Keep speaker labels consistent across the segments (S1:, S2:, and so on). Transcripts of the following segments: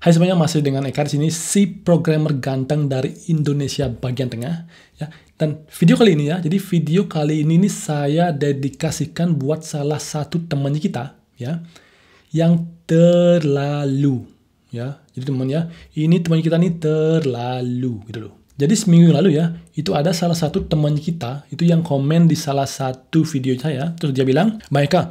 S1: Hai semuanya, masih dengan Eka di sini, si programmer ganteng dari Indonesia bagian tengah. Ya. Dan video kali ini ya, jadi video kali ini nih saya dedikasikan buat salah satu temannya kita, ya, yang terlalu, ya. Jadi teman ya, ini teman kita nih terlalu, gitu loh. Jadi seminggu yang lalu ya, itu ada salah satu teman kita itu yang komen di salah satu video saya, terus dia bilang, "Mbak Eka,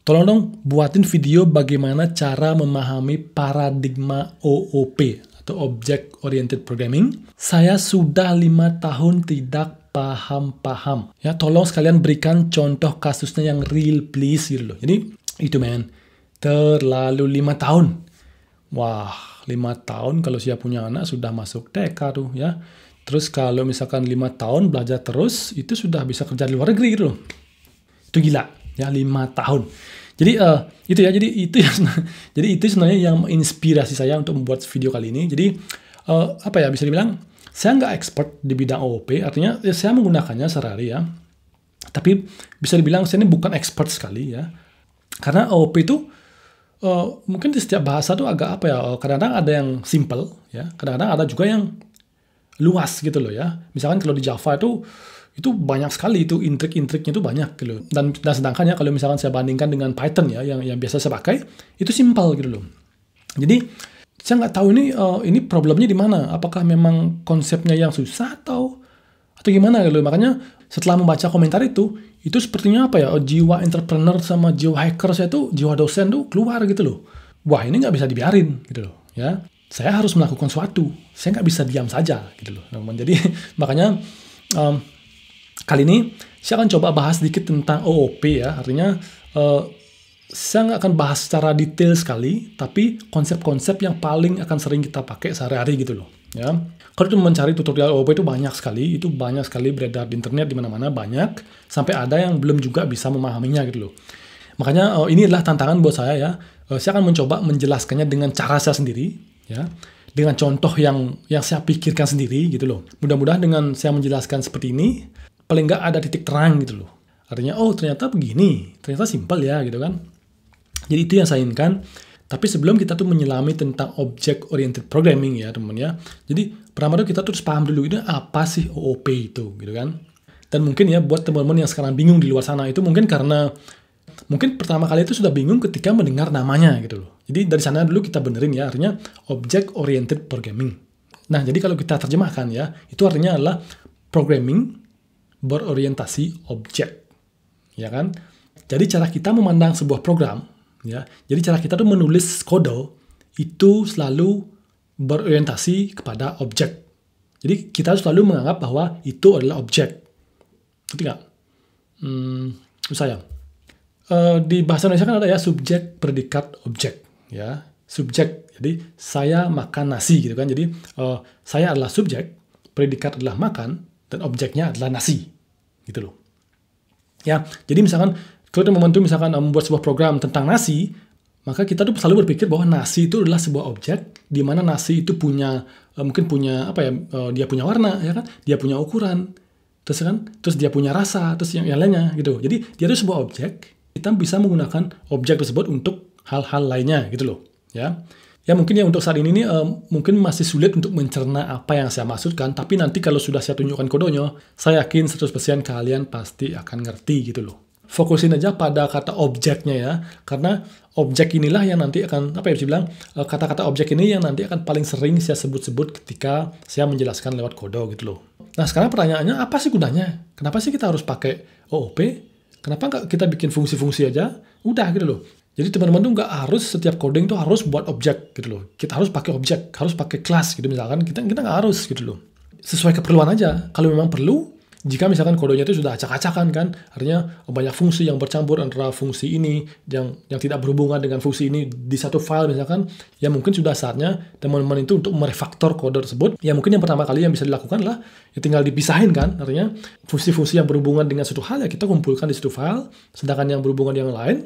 S1: tolong dong buatin video bagaimana cara memahami paradigma OOP atau Object Oriented Programming. Saya sudah 5 tahun tidak paham-paham. Ya, tolong sekalian berikan contoh kasusnya yang real please gitu loh." Jadi itu men, terlalu 5 tahun. Wah, 5 tahun kalau siap punya anak sudah masuk TK tuh ya. Terus kalau misalkan 5 tahun belajar terus, itu sudah bisa kerja di luar negeri gitu loh. Itu gila. Ya, 5 tahun. Jadi itu ya, jadi itu sebenarnya yang menginspirasi saya untuk membuat video kali ini. Jadi apa ya, bisa dibilang saya nggak expert di bidang OOP, artinya ya, saya menggunakannya sehari-hari ya. Tapi bisa dibilang saya ini bukan expert sekali ya. Karena OOP itu mungkin di setiap bahasa tuh agak apa ya, kadang-kadang ada yang simple ya, kadang-kadang ada juga yang luas gitu loh ya. Misalkan kalau di Java itu banyak sekali, itu intrik-intriknya itu banyak gitu loh. Dan sedangkan ya kalau misalkan saya bandingkan dengan Python ya yang biasa saya pakai, itu simple gitu loh. Jadi saya nggak tahu ini problemnya di mana. Apakah memang konsepnya yang susah atau gimana gitu loh. Makanya setelah membaca komentar itu sepertinya apa ya, jiwa entrepreneur sama jiwa hacker saya tuh, jiwa dosen tuh keluar gitu loh. Wah, ini nggak bisa dibiarin gitu loh ya. Saya harus melakukan sesuatu. Saya nggak bisa diam saja gitu loh. Jadi makanya kali ini saya akan coba bahas sedikit tentang OOP ya. Artinya saya nggak akan bahas secara detail sekali, tapi konsep-konsep yang paling akan sering kita pakai sehari-hari gitu loh. Ya. Kalau itu mencari tutorial OOP itu banyak sekali beredar di internet di mana-mana banyak, sampai ada yang belum juga bisa memahaminya gitu loh. Makanya ini adalah tantangan buat saya ya. Saya akan mencoba menjelaskannya dengan cara saya sendiri, ya, dengan contoh yang saya pikirkan sendiri gitu loh. Mudah-mudahan dengan saya menjelaskan seperti ini, paling nggak ada titik terang gitu loh. Artinya, oh ternyata begini, ternyata simpel ya gitu kan. Jadi itu yang saya inginkan. Tapi sebelum kita tuh menyelami tentang Object Oriented Programming ya teman ya. Jadi pertama tuh kita terus paham dulu ini apa sih OOP itu gitu kan. Dan mungkin ya buat teman-teman yang sekarang bingung di luar sana itu mungkin karena pertama kali itu sudah bingung ketika mendengar namanya gitu loh. Jadi dari sana dulu kita benerin ya, artinya Object Oriented Programming. Nah, jadi kalau kita terjemahkan ya, itu artinya adalah programming berorientasi objek. Ya kan? Jadi cara kita memandang sebuah program, ya. Jadi cara kita tuh menulis kode itu selalu berorientasi kepada objek. Jadi kita selalu menganggap bahwa itu adalah objek. Ngerti nggak? Sayang. Di bahasa Indonesia kan ada ya subjek, predikat, objek, ya. Subjek, jadi saya makan nasi gitu kan. Jadi saya adalah subjek, predikat adalah makan, dan objeknya adalah nasi, gitu loh. Ya, jadi misalkan kalau teman-teman tuh misalkan membuat sebuah program tentang nasi, maka kita tuh selalu berpikir bahwa nasi itu adalah sebuah objek, di mana nasi itu punya mungkin punya apa ya, dia punya warna, ya kan, dia punya ukuran, terus dia punya rasa, terus yang lainnya gitu. Jadi dia itu sebuah objek. Kita bisa menggunakan objek tersebut untuk hal-hal lainnya gitu loh ya. Ya mungkin ya untuk saat ini nih mungkin masih sulit untuk mencerna apa yang saya maksudkan, tapi nanti kalau sudah saya tunjukkan kodenya, saya yakin 100% kalian pasti akan ngerti gitu loh. Fokusin aja pada kata objeknya ya, karena objek inilah yang nanti akan apa ya, bisa bilang kata-kata objek ini yang nanti akan paling sering saya sebut-sebut ketika saya menjelaskan lewat kode gitu loh. Nah sekarang pertanyaannya, apa sih gunanya? Kenapa sih kita harus pakai OOP? Kenapa nggak kita bikin fungsi-fungsi aja? Udah gitu loh. Jadi teman-teman tuh nggak harus setiap coding tuh harus buat objek gitu loh. Kita harus pakai objek, harus pakai kelas gitu misalkan. Kita nggak harus gitu loh. Sesuai keperluan aja. Kalau memang perlu, jika misalkan kodenya itu sudah acak-acakan kan, artinya banyak fungsi yang bercampur antara fungsi ini yang tidak berhubungan dengan fungsi ini di satu file misalkan, ya mungkin sudah saatnya teman-teman itu untuk merefaktor kode tersebut. Ya mungkin yang pertama kali yang bisa dilakukan lah, ya tinggal dipisahin kan, artinya fungsi-fungsi yang berhubungan dengan satu hal ya kita kumpulkan di satu file, sedangkan yang berhubungan dengan yang lain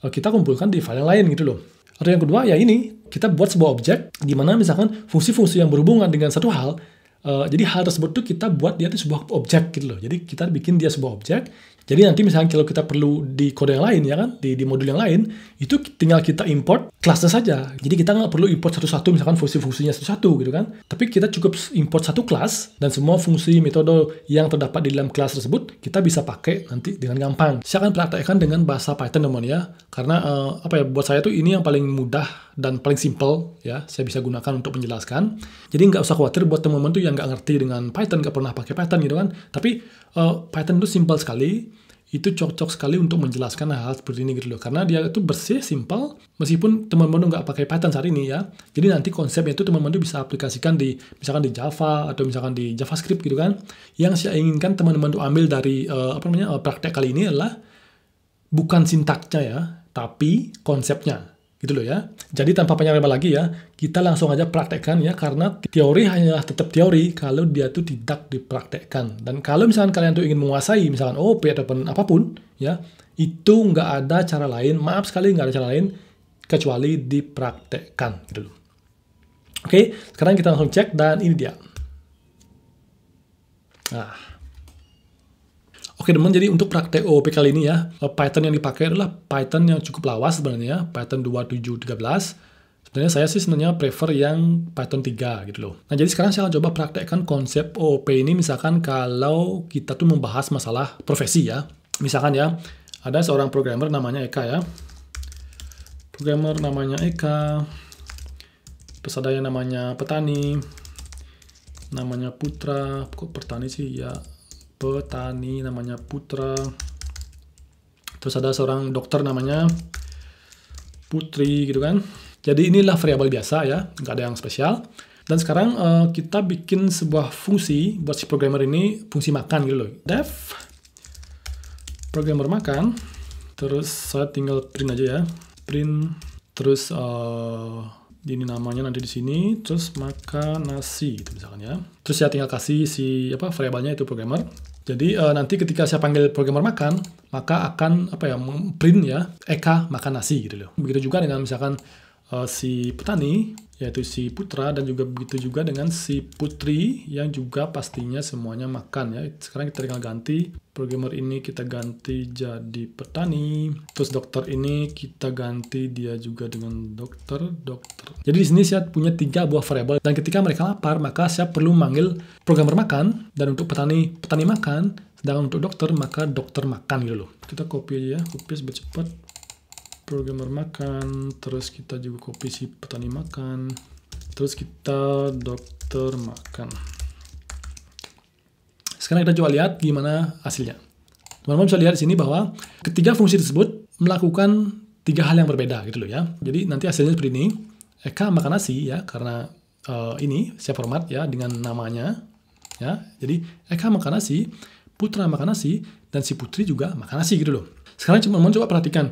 S1: kita kumpulkan di file yang lain gitu loh. Atau yang kedua ya ini, kita buat sebuah objek di mana misalkan fungsi-fungsi yang berhubungan dengan satu hal, jadi hal tersebut tuh kita buat dia itu sebuah objek gitu loh. Jadi kita bikin dia sebuah objek Jadi nanti misalnya kalau kita perlu di kode yang lain, ya kan, di modul yang lain, itu tinggal kita import kelasnya saja. Jadi kita nggak perlu import satu-satu, misalkan fungsi-fungsinya satu-satu gitu kan. Tapi kita cukup import satu kelas, dan semua fungsi metode yang terdapat di dalam kelas tersebut, kita bisa pakai nanti dengan gampang. Saya akan praktekkan dengan bahasa Python teman ya, karena buat saya tuh ini yang paling mudah dan paling simple ya, saya bisa gunakan untuk menjelaskan. Jadi nggak usah khawatir buat teman-teman tuh yang nggak ngerti dengan Python, nggak pernah pakai Python gitu kan. Tapi Python itu simple sekali, itu cocok sekali untuk menjelaskan hal-hal seperti ini gitu loh. Karena dia itu bersih, simple, meskipun teman-teman nggak pakai Python saat ini ya. Jadi nanti konsepnya itu teman-teman bisa aplikasikan di misalkan di Java atau misalkan di JavaScript gitu kan. Yang saya inginkan teman-teman tuh ambil dari praktek kali ini adalah bukan sintaksnya ya, tapi konsepnya. Gitu loh ya. Jadi tanpa panjang lebar lagi ya, kita langsung aja praktekkan ya, karena teori hanya tetap teori kalau dia tuh tidak dipraktekkan. Dan kalau misalkan kalian tuh ingin menguasai misalkan OOP ataupun apapun ya, itu nggak ada cara lain, maaf sekali nggak ada cara lain kecuali dipraktekkan gitu loh. Oke, sekarang kita langsung cek dan ini dia. Nah. Oke teman, jadi untuk praktek OOP kali ini ya, Python yang dipakai adalah Python yang cukup lawas sebenarnya, Python 2713. Sebenarnya saya sih sebenarnya prefer yang Python 3 gitu loh. Nah jadi sekarang saya coba praktekkan konsep OOP ini, misalkan kalau kita tuh membahas masalah profesi ya. Misalkan ya, ada seorang programmer namanya Eka ya. Programmer namanya Eka, terus ada yang namanya petani, namanya Putra, kok petani sih ya, petani namanya Putra, terus ada seorang dokter namanya Putri gitu kan. Jadi inilah variabel biasa ya, nggak ada yang spesial. Dan sekarang kita bikin sebuah fungsi buat si programmer ini, fungsi makan gitu loh. Def programmer makan, terus saya tinggal print aja ya, print, terus ini namanya nanti di sini, terus makan nasi gitu misalkan ya. Terus saya tinggal kasih si variabelnya itu programmer. Jadi nanti ketika saya panggil programmer makan, maka akan print ya Eka makan nasi gitu loh. Begitu juga dengan misalkan si petani, yaitu si Putra, dan juga begitu juga dengan si Putri yang juga pastinya semuanya makan ya. Sekarang kita tinggal ganti programmer ini, kita ganti jadi petani. Terus dokter ini kita ganti dia juga dengan dokter. Jadi di sini saya punya 3 buah variabel, dan ketika mereka lapar maka saya perlu manggil programmer makan, dan untuk petani makan, sedangkan untuk dokter maka dokter makan gitu loh. Kita copy aja ya, copy biar cepat. Programmer makan, terus kita juga copy si petani makan, terus kita dokter makan. Sekarang kita coba lihat gimana hasilnya. Teman-teman bisa lihat di sini bahwa ketiga fungsi tersebut melakukan 3 hal yang berbeda gitu loh ya. Jadi nanti hasilnya seperti ini. Eka makan nasi ya, karena ini saya format ya dengan namanya ya. Jadi Eka makan nasi, Putra makan nasi, dan si Putri juga makan nasi gitu loh. Sekarang teman-teman coba perhatikan,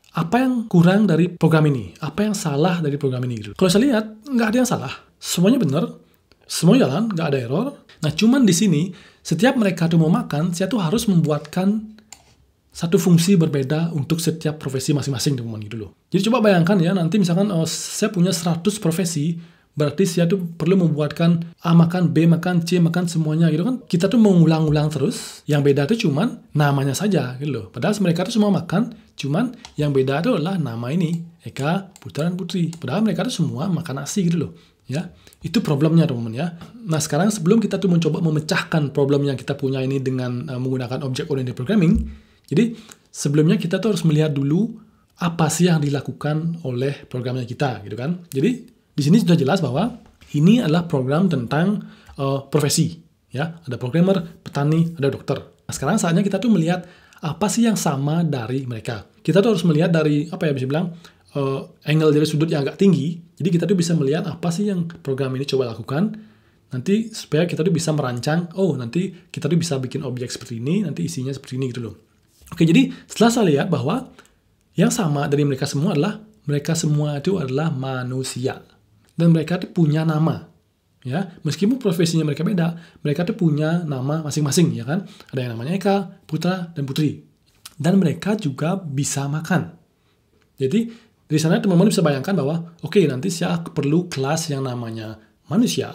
S1: apa yang kurang dari program ini? Apa yang salah dari program ini? Gitu. Kalau saya lihat, nggak ada yang salah. Semuanya benar, semua jalan, nggak ada error. Nah, cuman di sini, setiap mereka tuh mau makan, saya tuh harus membuatkan satu fungsi berbeda untuk setiap profesi masing-masing, teman-teman gitu loh. Jadi coba bayangkan ya, nanti misalkan saya punya 100 profesi, berarti saya tuh perlu membuatkan A makan, B makan, C makan, semuanya gitu kan. Kita tuh mengulang-ulang terus. Yang beda tuh cuman namanya saja gitu loh. Padahal mereka tuh semua makan, cuman yang beda itu adalah nama ini, Eka, Putra, dan Putri. Padahal mereka tuh semua makan nasi gitu loh. Ya, itu problemnya teman-teman ya. Nah sekarang sebelum kita tuh mencoba memecahkan problem yang kita punya ini dengan menggunakan object oriented programming, jadi sebelumnya kita tuh harus melihat dulu apa sih yang dilakukan oleh programnya kita gitu kan. Jadi di sini sudah jelas bahwa ini adalah program tentang profesi, ya. Ada programmer, petani, ada dokter. Nah, sekarang saatnya kita tuh melihat apa sih yang sama dari mereka. Kita tuh harus melihat dari bisa bilang angle dari sudut yang agak tinggi. Jadi kita tuh bisa melihat apa sih yang program ini coba lakukan. Nanti supaya kita tuh bisa merancang, nanti kita tuh bisa bikin objek seperti ini, nanti isinya seperti ini gitu loh. Oke, jadi setelah saya lihat bahwa yang sama dari mereka semua adalah mereka semua itu adalah manusia. Dan mereka tuh punya nama, ya. Meskipun profesinya mereka beda, mereka tuh punya nama masing-masing, ya kan. Ada yang namanya Eka, Putra, dan Putri. Dan mereka juga bisa makan. Jadi dari sana teman-teman bisa bayangkan bahwa, oke, nanti saya perlu kelas yang namanya manusia,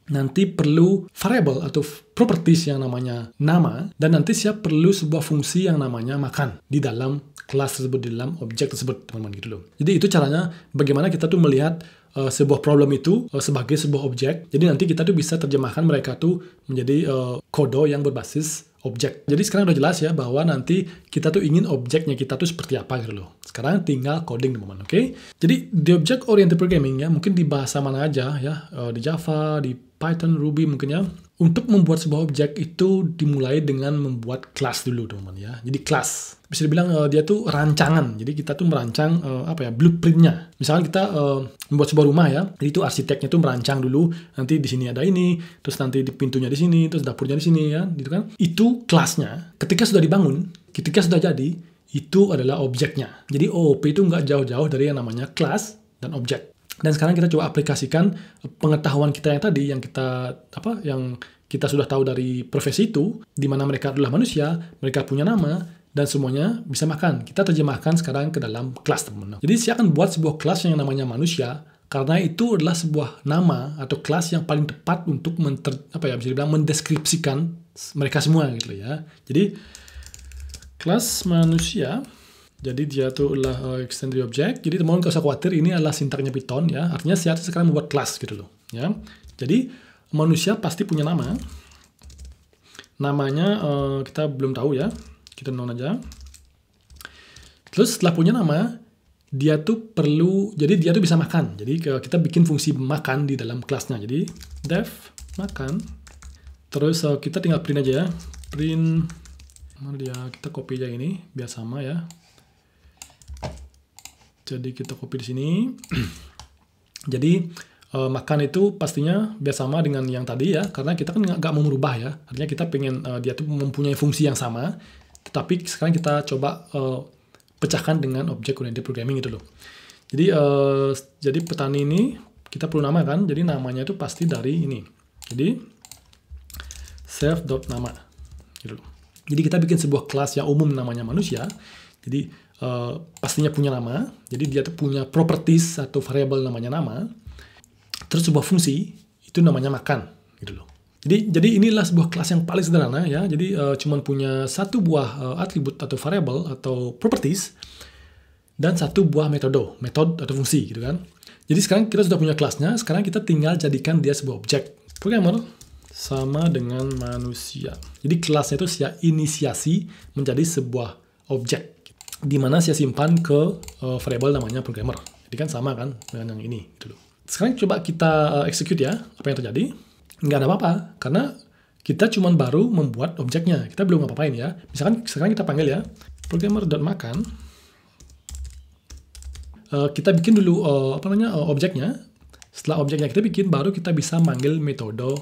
S1: nanti perlu variable atau properties yang namanya nama, dan nanti saya perlu sebuah fungsi yang namanya makan di dalam kelas tersebut, di dalam objek tersebut, teman-teman, gitu loh. Jadi itu caranya bagaimana kita tuh melihat sebuah problem itu sebagai sebuah objek. Jadi nanti kita tuh bisa terjemahkan mereka tuh menjadi kode yang berbasis objek. Jadi sekarang udah jelas ya bahwa nanti kita tuh ingin objeknya kita tuh seperti apa gitu loh. Sekarang tinggal coding, teman-teman, oke? Jadi di object oriented programming ya, mungkin di bahasa mana aja ya, di Java, di Python, Ruby mungkin ya. Untuk membuat sebuah objek itu dimulai dengan membuat kelas dulu, teman-teman ya. Jadi kelas bisa dibilang dia tuh rancangan. Jadi kita tuh merancang blueprintnya. Misalkan kita membuat sebuah rumah ya, jadi itu arsiteknya tuh merancang dulu. Nanti di sini ada ini, terus nanti di pintunya di sini, terus dapurnya di sini ya, gitu kan? Itu kelasnya. Ketika sudah dibangun, ketika sudah jadi, itu adalah objeknya. Jadi OOP itu nggak jauh-jauh dari yang namanya kelas dan objek. Dan sekarang kita coba aplikasikan pengetahuan kita yang tadi, yang kita sudah tahu dari profesi itu, di mana mereka adalah manusia, mereka punya nama, dan semuanya bisa makan. Kita terjemahkan sekarang ke dalam kelas, teman-teman. Jadi saya akan buat sebuah kelas yang namanya manusia, karena itu adalah sebuah nama atau kelas yang paling tepat untuk mendeskripsikan mereka semua gitu ya. Jadi kelas manusia. Jadi dia tuh adalah extended object. Jadi teman-teman gak usah khawatir, ini adalah sintaknya Python ya. Artinya saya sekarang membuat kelas gitu loh. Ya. Jadi manusia pasti punya nama. Namanya kita belum tahu ya. Kita non aja. Terus setelah punya nama, dia tuh bisa makan. Jadi kita bikin fungsi makan di dalam kelasnya. Jadi def makan. Terus kita tinggal print aja ya. Print mana dia? Kita copy aja ini biar sama ya. Jadi kita copy di sini. Jadi makan itu pastinya biar sama dengan yang tadi ya, karena kita kan nggak mau merubah ya. Artinya kita pengen dia tuh mempunyai fungsi yang sama, tetapi sekarang kita coba pecahkan dengan object oriented programming gitu loh. Jadi petani ini kita perlu nama kan, jadi namanya itu pasti dari ini. Jadi self.nama gitu loh. Jadi kita bikin sebuah kelas yang umum namanya manusia. Jadi pastinya punya nama, jadi dia tuh punya properties atau variable namanya nama, terus sebuah fungsi itu namanya makan, gitu loh. Jadi inilah sebuah kelas yang paling sederhana ya. Jadi cuman punya satu buah atribut atau variable atau properties dan satu buah metode atau fungsi, gitu kan. Jadi sekarang kita sudah punya kelasnya, sekarang kita tinggal jadikan dia sebuah objek. Programmer sama dengan manusia. Jadi kelasnya itu saya inisiasi menjadi sebuah objek, di mana saya simpan ke variable namanya programmer. Jadi kan sama kan dengan yang ini gitu loh. Sekarang coba kita execute ya, apa yang terjadi? Nggak ada apa-apa, karena kita cuma baru membuat objeknya. Kita belum apa-apain ya. Misalkan sekarang kita panggil ya, programmer.makan. Kita bikin dulu objeknya. Setelah objeknya kita bikin, baru kita bisa manggil metode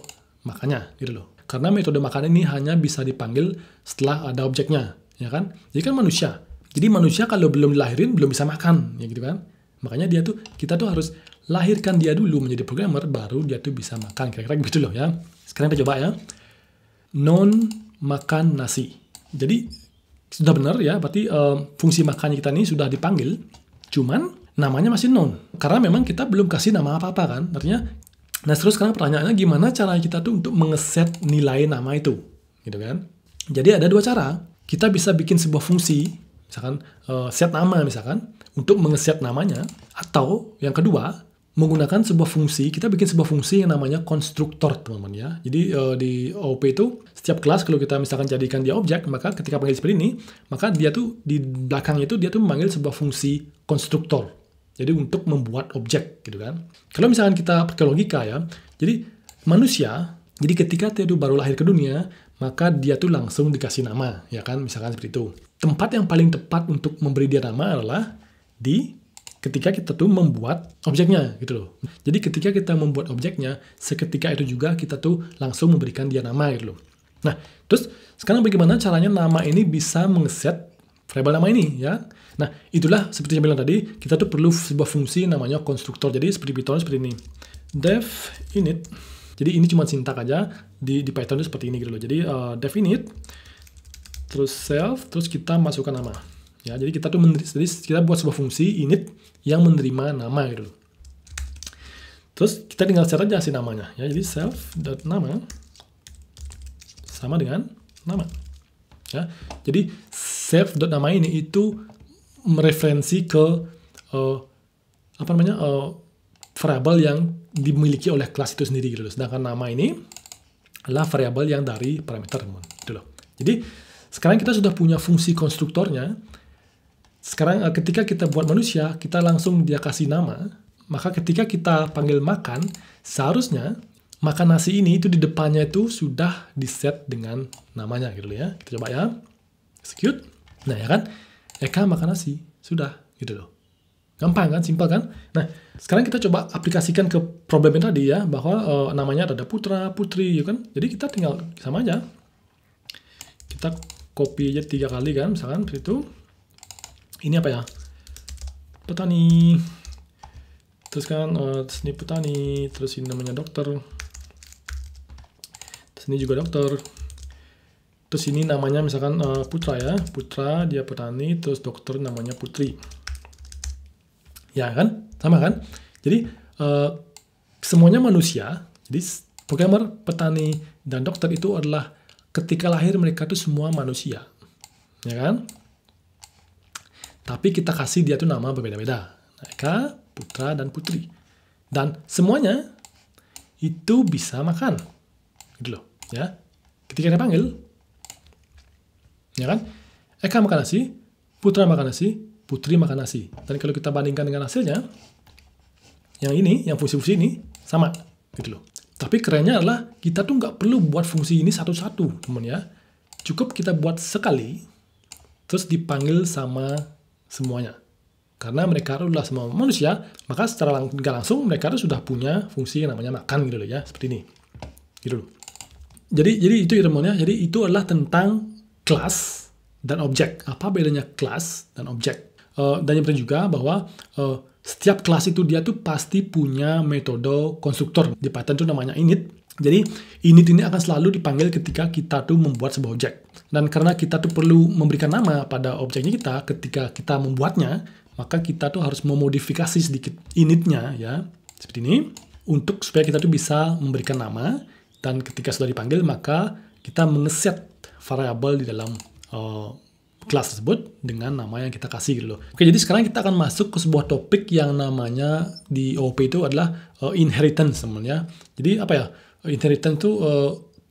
S1: makannya gitu loh. Karena metode makan ini hanya bisa dipanggil setelah ada objeknya, ya kan? Jadi kan manusia. Jadi manusia kalau belum dilahirin belum bisa makan, ya gitu kan? Makanya kita tuh harus lahirkan dia dulu menjadi programmer, baru dia tuh bisa makan. Kira-kira gitu loh ya. Sekarang kita coba ya. Non makan nasi. Jadi sudah benar ya, berarti fungsi makannya kita ini sudah dipanggil, cuman namanya masih non. Karena memang kita belum kasih nama apa-apa kan. Artinya, nah terus sekarang pertanyaannya gimana cara kita tuh untuk mengeset nilai nama itu, gitu kan? Jadi ada dua cara. Kita bisa bikin sebuah fungsi, misalkan set nama misalkan, untuk mengeset namanya, atau yang kedua menggunakan sebuah fungsi. Kita bikin sebuah fungsi yang namanya konstruktor, teman-teman ya. Jadi di OOP itu setiap kelas kalau kita misalkan jadikan dia objek, maka ketika panggil seperti ini, maka dia tuh di belakangnya itu dia tuh memanggil sebuah fungsi konstruktor. Jadi untuk membuat objek gitu kan. Kalau misalkan kita pakai logika ya, jadi manusia, jadi ketika dia tuh baru lahir ke dunia, maka dia tuh langsung dikasih nama, ya kan, misalkan seperti itu. Tempat yang paling tepat untuk memberi dia nama adalah ketika kita tuh membuat objeknya, gitu loh. Jadi ketika kita membuat objeknya, seketika itu juga kita tuh langsung memberikan dia nama, gitu loh. Nah, terus sekarang bagaimana caranya nama ini bisa mengeset variable nama ini, ya? Nah, itulah seperti yang bilang tadi, kita tuh perlu sebuah fungsi namanya konstruktor. Jadi seperti Python seperti ini. Def init. Jadi ini cuma sintak aja, di Python itu seperti ini gitu loh. Jadi def init, terus self, terus kita masukkan nama. Ya, jadi kita buat sebuah fungsi init yang menerima nama gitu loh. Terus kita tinggal set aja si namanya ya. Jadi self.nama sama dengan nama ya. Jadi self.nama ini itu mereferensi ke variabel yang dimiliki oleh kelas itu sendiri gitu loh. Sedangkan nama ini adalah variabel yang dari parameter gitu loh. Jadi sekarang kita sudah punya fungsi konstruktornya. Sekarang ketika kita buat manusia, kita langsung dia kasih nama. Maka ketika kita panggil makan, seharusnya makan nasi ini itu di depannya itu sudah di-set dengan namanya gitu ya. Kita coba ya. Execute. Nah ya kan, Eka makan nasi. Sudah gitu loh. Gampang kan, simpel kan? Nah, sekarang kita coba aplikasikan ke problem yang tadi ya, bahwa namanya ada putra, putri, ya kan? Jadi kita tinggal sama aja. Kita copy aja 3 kali kan, misalkan seperti itu. Ini apa ya? Petani. Terus kan, ini petani, terus ini namanya dokter. Terus ini juga dokter. Terus ini namanya misalkan putra ya, putra dia petani, terus dokter namanya putri. Ya kan, sama kan? Jadi semuanya manusia. Jadi programmer, petani, dan dokter itu adalah ketika lahir mereka itu semua manusia, ya kan? Tapi kita kasih dia tuh nama berbeda-beda, Eka, putra dan putri, dan semuanya itu bisa makan, gitu loh, ya. Ketika kita panggil, ya kan? Eka makan nasi, putra makan nasi, putri makan nasi. Dan kalau kita bandingkan dengan hasilnya, yang ini, yang fungsi-fungsi ini, sama. Gitu loh. Tapi kerennya adalah, kita tuh nggak perlu buat fungsi ini satu-satu, teman ya. Cukup kita buat sekali, terus dipanggil sama semuanya. Karena mereka adalah semua manusia, maka secara nggak langsung mereka tuh sudah punya fungsi yang namanya makan gitu loh ya. Seperti ini. Gitu loh. Jadi itu ya teman ya. Jadi itu adalah tentang kelas dan objek. Apa bedanya kelas dan objek? Dan yang penting juga bahwa setiap kelas itu dia tuh pasti punya metode konstruktor. Di Python itu namanya init. Jadi init ini akan selalu dipanggil ketika kita tuh membuat sebuah objek. Dan karena kita tuh perlu memberikan nama pada objeknya kita ketika kita membuatnya, maka kita tuh harus memodifikasi sedikit initnya ya. Seperti ini. Untuk supaya kita tuh bisa memberikan nama. Dan ketika sudah dipanggil, maka kita mengeset variabel di dalam kelas tersebut dengan nama yang kita kasih gitu loh. Oke, jadi sekarang kita akan masuk ke sebuah topik yang namanya di OOP itu adalah inheritance teman-teman ya. Jadi apa ya? Inheritance itu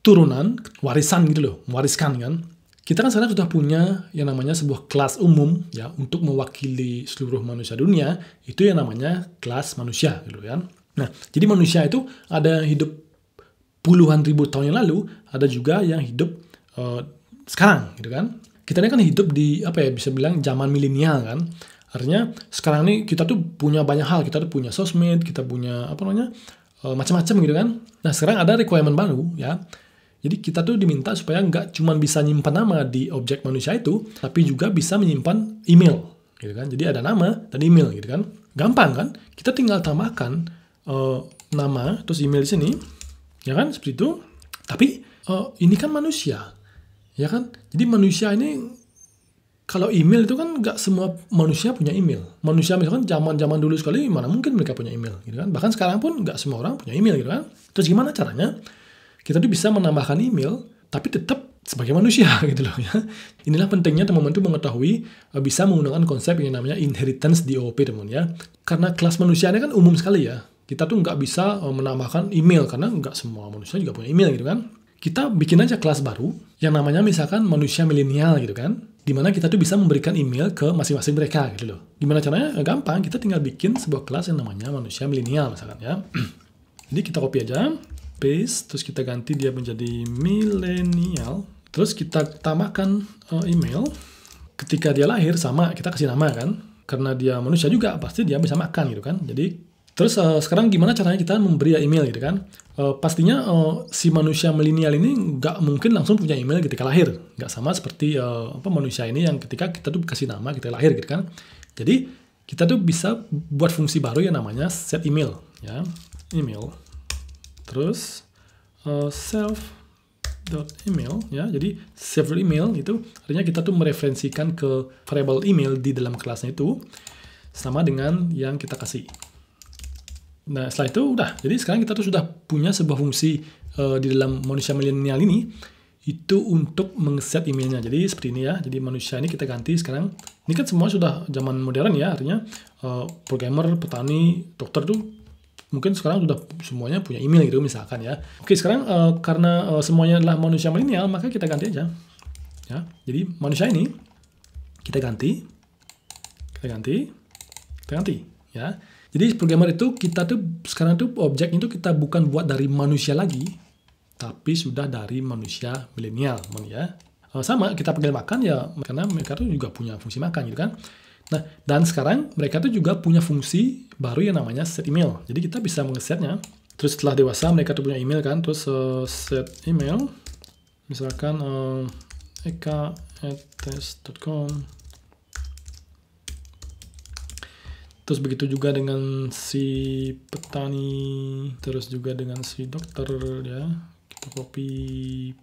S1: turunan, warisan gitu loh, mewariskan kan. Kita kan sekarang sudah punya yang namanya sebuah kelas umum ya untuk mewakili seluruh manusia dunia, itu yang namanya kelas manusia gitu kan. Nah, jadi manusia itu ada yang hidup puluhan ribu tahun yang lalu, ada juga yang hidup sekarang gitu kan. Kita ini kan hidup di apa ya, bisa bilang zaman milenial kan. Artinya sekarang ini kita tuh punya banyak hal, kita tuh punya sosmed, kita punya apa namanya macam-macam gitu kan. Nah sekarang ada requirement baru ya. Jadi kita tuh diminta supaya nggak cuma bisa nyimpan nama di objek manusia itu, tapi juga bisa menyimpan email gitu kan. Jadi ada nama dan email gitu kan. Gampang kan? Kita tinggal tambahkan nama terus email di sini, ya kan seperti itu. Tapi ini kan manusia. Ya kan? Jadi manusia ini, kalau email itu kan nggak semua manusia punya email. Manusia misalkan zaman-zaman dulu sekali, mana mungkin mereka punya email, gitu kan? Bahkan sekarang pun nggak semua orang punya email, gitu kan? Terus gimana caranya? Kita tuh bisa menambahkan email, tapi tetap sebagai manusia, gitu loh ya. Inilah pentingnya teman-teman tuh mengetahui, bisa menggunakan konsep yang namanya inheritance di OOP, teman ya. Karena kelas manusia ini kan umum sekali ya. Kita tuh nggak bisa menambahkan email, karena nggak semua manusia juga punya email, gitu kan? Kita bikin aja kelas baru yang namanya misalkan manusia milenial gitu kan, dimana kita tuh bisa memberikan email ke masing-masing mereka gitu loh. Gimana caranya? Gampang, kita tinggal bikin sebuah kelas yang namanya manusia milenial misalkan ya. Jadi kita copy aja, paste, terus kita ganti dia menjadi milenial, terus kita tambahkan email. Ketika dia lahir sama, kita kasih nama kan, karena dia manusia juga pasti dia bisa makan gitu kan. Jadi terus sekarang gimana caranya kita memberi email gitu kan? Pastinya si manusia milenial ini nggak mungkin langsung punya email ketika lahir. Nggak sama seperti manusia ini yang ketika kita tuh kasih nama kita lahir gitu kan. Jadi kita tuh bisa buat fungsi baru yang namanya set email ya. Email. Terus self.email ya. Jadi self.email itu artinya kita tuh mereferensikan ke variable email di dalam kelasnya itu sama dengan yang kita kasih. Nah, setelah itu udah. Jadi sekarang kita tuh sudah punya sebuah fungsi di dalam manusia milenial ini, itu untuk mengset emailnya. Jadi seperti ini ya. Jadi manusia ini kita ganti sekarang. Ini kan semua sudah zaman modern ya, artinya programmer, petani, dokter tuh mungkin sekarang sudah semuanya punya email gitu misalkan ya. Oke, sekarang karena semuanya adalah manusia milenial, maka kita ganti aja. Ya, jadi manusia ini kita ganti ya. Jadi programmer itu kita tuh sekarang tuh objek itu kita bukan buat dari manusia lagi, tapi sudah dari manusia milenial, ya. Sama kita panggil makan ya, karena mereka tuh juga punya fungsi makan gitu kan. Nah, dan sekarang mereka tuh juga punya fungsi baru yang namanya set email. Jadi kita bisa ngesetnya. Terus setelah dewasa mereka tuh punya email kan, terus set email, misalkan eka@test.com. Terus begitu juga dengan si petani, terus juga dengan si dokter ya. Kita copy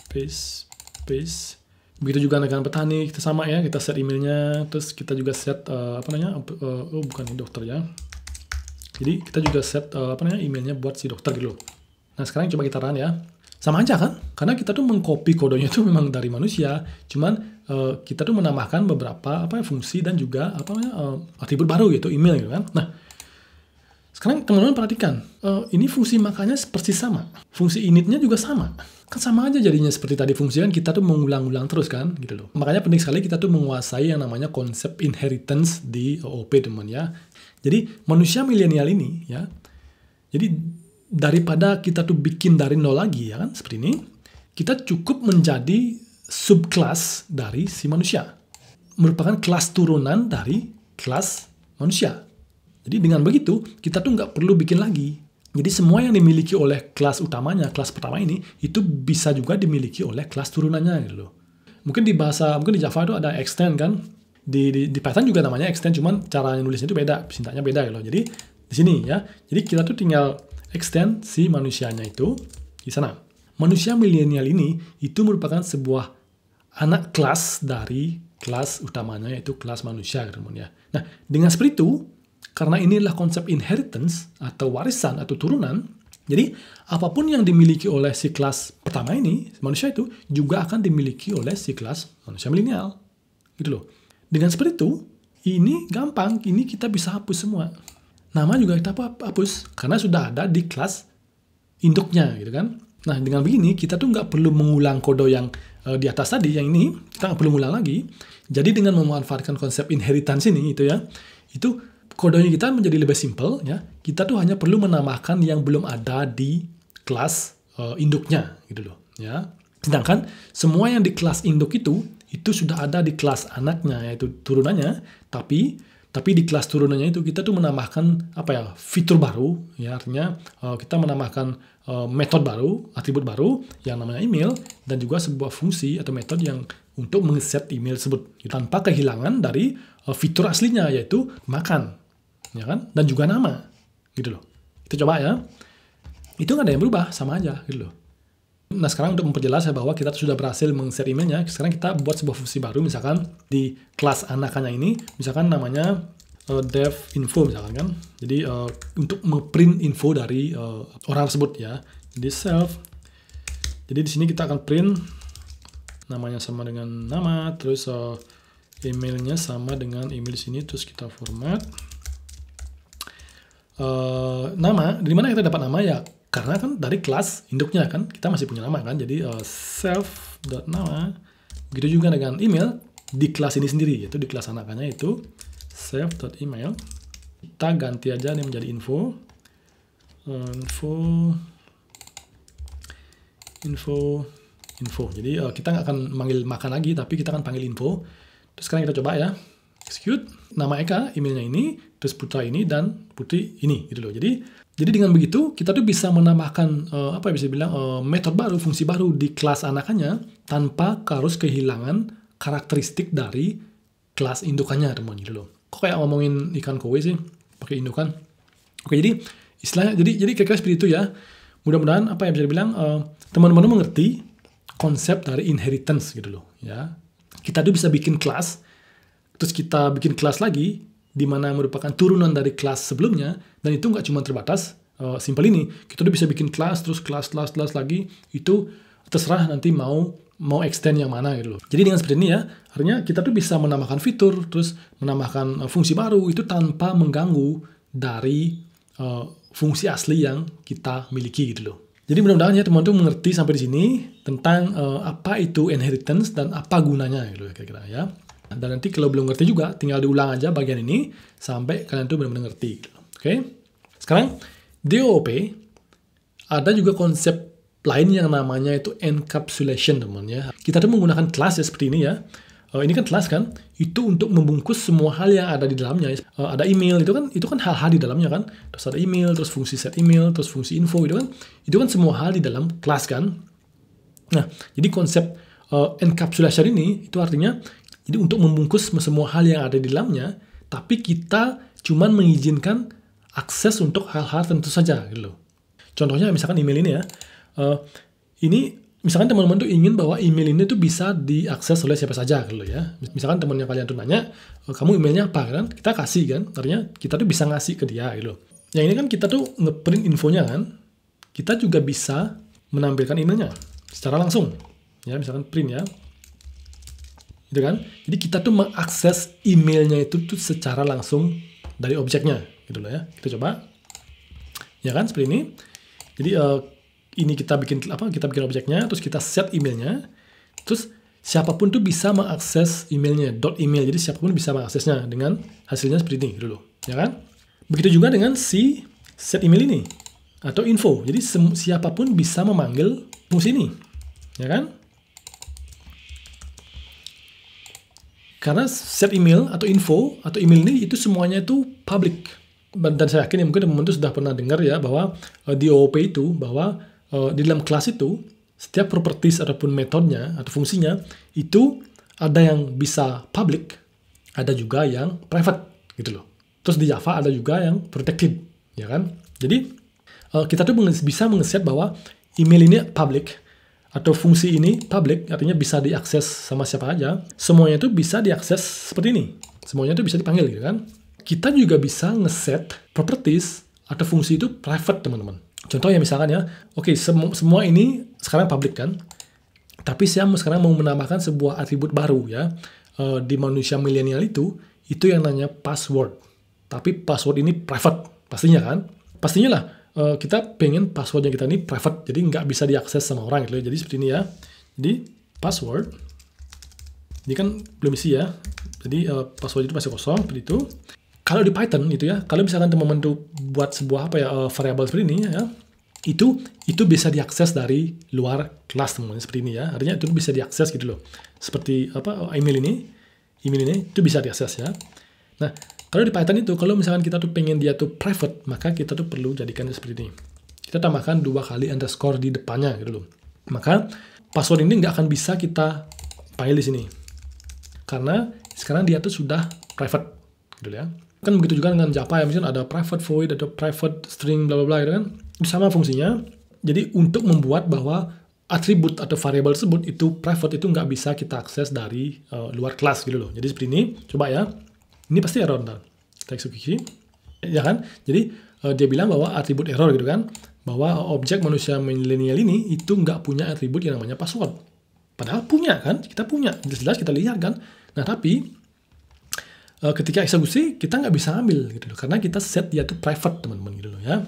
S1: paste. Begitu juga dengan petani, kita sama ya, kita set emailnya, terus kita juga set bukan ini dokter ya. Jadi kita juga set emailnya buat si dokter gitu. Nah, sekarang coba kita run ya. Sama aja kan? Karena kita tuh mengcopy kodenya itu memang dari manusia, cuman kita tuh menambahkan beberapa fungsi dan juga atribut baru gitu, email gitu kan. Nah, sekarang teman-teman perhatikan, ini fungsi makanya persis sama, fungsi initnya juga sama, kan sama aja jadinya seperti tadi fungsi kan kita tuh mengulang-ulang terus kan gitu loh. Makanya penting sekali kita tuh menguasai yang namanya konsep inheritance di OOP teman ya. Jadi manusia milenial ini ya, jadi daripada kita tuh bikin dari nol lagi ya kan seperti ini, kita cukup menjadi subkelas dari si manusia, merupakan kelas turunan dari kelas manusia. Jadi dengan begitu kita tuh nggak perlu bikin lagi. Jadi semua yang dimiliki oleh kelas utamanya, kelas pertama ini, itu bisa juga dimiliki oleh kelas turunannya gitu loh. Mungkin di Java itu ada extend kan, di Python juga namanya extend, cuman cara nulisnya itu beda, sintaknya beda gitu loh. Jadi di sini ya, jadi kita tuh tinggal extend si manusianya itu di sana. Manusia milenial ini itu merupakan sebuah anak kelas dari kelas utamanya, yaitu kelas manusia gitu ya. Nah, dengan seperti itu, karena inilah konsep inheritance atau warisan atau turunan, jadi apapun yang dimiliki oleh si kelas pertama ini, manusia itu juga akan dimiliki oleh si kelas manusia milenial. Gitu loh. Dengan seperti itu, ini gampang, ini kita bisa hapus semua. Nama juga kita hapus karena sudah ada di kelas induknya gitu kan. Nah, dengan begini kita tuh nggak perlu mengulang kode yang di atas tadi, yang ini kita nggak perlu mengulang lagi. Jadi dengan memanfaatkan konsep inheritance ini itu ya, itu kodenya kita menjadi lebih simple ya. Kita tuh hanya perlu menambahkan yang belum ada di kelas induknya gitu loh ya. Sedangkan semua yang di kelas induk itu sudah ada di kelas anaknya, yaitu turunannya, tapi di kelas turunannya itu kita tuh menambahkan fitur baru ya, artinya kita menambahkan metode baru, atribut baru yang namanya email, dan juga sebuah fungsi atau metode yang untuk mengset email tersebut tanpa kehilangan dari fitur aslinya, yaitu makan ya kan, dan juga nama gitu loh. Kita coba ya, itu nggak ada yang berubah, sama aja gitu loh. Nah, sekarang untuk memperjelas bahwa kita sudah berhasil mengset emailnya, sekarang kita buat sebuah fungsi baru, misalkan di kelas anakannya ini, misalkan namanya dev info misalkan kan. Jadi untuk memprint info dari orang tersebut ya. Jadi self. Jadi di sini kita akan print namanya sama dengan nama, terus emailnya sama dengan email di sini, terus kita format. Nama, dari mana kita dapat nama ya? Karena kan dari kelas induknya kan kita masih punya nama kan. Jadi self.nama. Begitu juga dengan email di kelas ini sendiri, yaitu di kelas anakannya itu self.email. Kita ganti aja nih menjadi info. Jadi kita nggak akan manggil makan lagi, tapi kita akan panggil info. Terus sekarang kita coba ya, execute. Nama Eka, emailnya ini, terus Putra ini, dan Putri ini gitu loh. Jadi dengan begitu kita tuh bisa menambahkan metode baru, fungsi baru di kelas anakannya tanpa harus kehilangan karakteristik dari kelas indukannya teman gitu loh. Kok kayak ngomongin ikan kowe sih pakai indukan. Oke, jadi istilahnya jadi kira-kira seperti itu ya. Mudah-mudahan bisa dibilang teman-teman mengerti konsep dari inheritance gitu loh ya. Kita tuh bisa bikin kelas, terus kita bikin kelas lagi di mana merupakan turunan dari kelas sebelumnya, dan itu nggak cuma terbatas simpel ini. Kita udah bisa bikin kelas, terus kelas lagi, itu terserah nanti mau extend yang mana gitu loh. Jadi dengan seperti ini ya, artinya kita tuh bisa menambahkan fitur, terus menambahkan fungsi baru, itu tanpa mengganggu dari fungsi asli yang kita miliki gitu loh. Jadi mudah-mudahan ya teman-teman mengerti sampai di sini tentang apa itu inheritance dan apa gunanya gitu kira-kira ya. Dan nanti kalau belum ngerti juga, tinggal diulang aja bagian ini sampai kalian tuh benar-benar ngerti. Gitu. Oke? Sekarang di OOP ada juga konsep lain yang namanya itu encapsulation teman ya. Kita tuh menggunakan kelas ya seperti ini ya. Ini kan kelas kan, itu untuk membungkus semua hal yang ada di dalamnya. Ada email, itu kan hal-hal di dalamnya kan. Terus ada email, terus fungsi set email, terus fungsi info, itu kan semua hal di dalam kelas kan. Nah, jadi konsep encapsulation ini, itu artinya, jadi untuk membungkus semua hal yang ada di dalamnya, tapi kita cuman mengizinkan akses untuk hal-hal tentu saja gitu loh. Contohnya misalkan email ini ya, ini misalkan teman-teman tuh ingin bahwa email ini tuh bisa diakses oleh siapa saja gitu ya. Misalkan temannya kalian tuh nanya, kamu emailnya apa kan? Kita kasih kan, artinya kita tuh bisa ngasih ke dia gitu. Yang ini kan kita tuh ngeprint infonya kan, kita juga bisa menampilkan emailnya secara langsung. Ya, misalkan print ya. Gitu kan? Jadi kita tuh mengakses emailnya itu tuh secara langsung dari objeknya gitu loh ya. Kita coba. Ya kan seperti ini. Jadi ini kita bikin objeknya, terus kita set emailnya, terus siapapun tuh bisa mengakses emailnya, .email, jadi siapapun bisa mengaksesnya dengan hasilnya seperti ini dulu, ya kan? Begitu juga dengan si set email ini atau info, jadi siapapun bisa memanggil fungsi ini, ya kan? Karena set email atau info atau email ini itu semuanya itu public, dan saya yakin ya mungkin teman-teman sudah pernah dengar ya bahwa di OOP itu bahwa di dalam kelas itu, setiap properties ataupun metodenya atau fungsinya, itu ada yang bisa public, ada juga yang private, gitu loh. Terus di Java ada juga yang protected, ya kan? Jadi, kita tuh bisa mengeset bahwa email ini public, atau fungsi ini public, artinya bisa diakses sama siapa aja, semuanya itu bisa diakses seperti ini. Semuanya itu bisa dipanggil, gitu kan? Kita juga bisa ngeset properties atau fungsi itu private, teman-teman. Contoh ya misalkan ya, oke, semua ini sekarang public kan, tapi saya sekarang mau menambahkan sebuah atribut baru ya, di manusia milenial itu yang namanya password. Tapi password ini private, pastinya kan? Pastinya lah, kita pengen passwordnya kita ini private, jadi nggak bisa diakses sama orang gitu. Jadi seperti ini ya, jadi password, ini kan belum isi ya, jadi password itu masih kosong, seperti itu. Kalau di Python itu ya, kalau misalkan teman-teman tuh buat sebuah variabel seperti ini ya, itu bisa diakses dari luar kelas teman-teman seperti ini ya. Artinya itu bisa diakses gitu loh. Seperti email ini itu bisa diakses ya. Nah, kalau di Python itu kalau misalkan kita tuh pengen dia tuh private, maka kita tuh perlu jadikan seperti ini. Kita tambahkan 2 kali underscore di depannya gitu loh. Maka password ini nggak akan bisa kita panggil di sini. Karena sekarang dia tuh sudah private gitu ya. Kan begitu juga dengan Java ya, misalnya ada private void, ada private string, bla bla bla gitu kan. Itu sama fungsinya. Jadi untuk membuat bahwa atribut atau variabel tersebut itu private, itu nggak bisa kita akses dari luar kelas gitu loh. Jadi seperti ini, coba ya. Ini pasti error ntar. Kita eksekusi. Ya kan? Jadi dia bilang bahwa atribut error gitu kan. Bahwa objek manusia milenial ini itu nggak punya atribut yang namanya password. Padahal punya kan? Kita punya. Jelas-jelas kita lihat kan. Nah tapi ketika eksekusi kita nggak bisa ambil gitu loh, karena kita set dia tuh private teman-teman gitu loh ya.